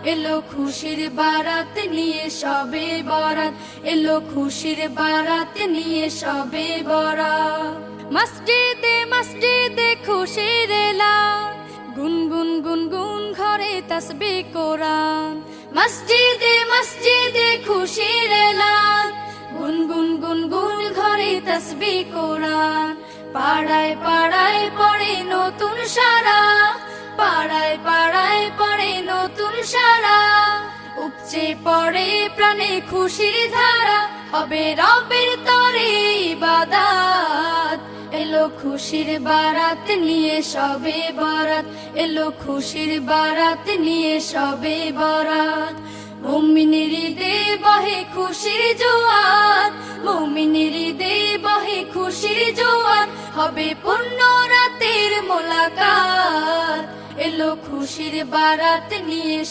এলো খুশির বারাত নিয়ে সবে বরাত, এলো খুশির বারাত নিয়ে সবে বরাত। মসজিদে মসজিদে খুশির এলান, গুনগুন গুনগুন ঘরে তাসবিহ কোরআন। মসজিদে মসজিদে খুশির এলান, গুনগুন গুনগুন ঘরে তাসবিহ কোরআন। পাড়ায় পাড়ায় পড়ে নতুন সারা, পাড়ায় পাড়ায় পড়ে নতুন সারা। উপচে পড়ে প্রাণে খুশির ধারা, হবে রবের তরে ইবাদত। এলো খুশির বারাত নিয়ে সবে বরাত, এলো খুশির বারাত নিয়ে সবে বরাত। মুমিনের ঈদে বহে খুশির জোয়ার, মুমিনের ঈদে বহে খুশির জোয়ার। হবে পূর্ণ রাতের মোলাকাত, এলো খুশির বারাত নিয়ে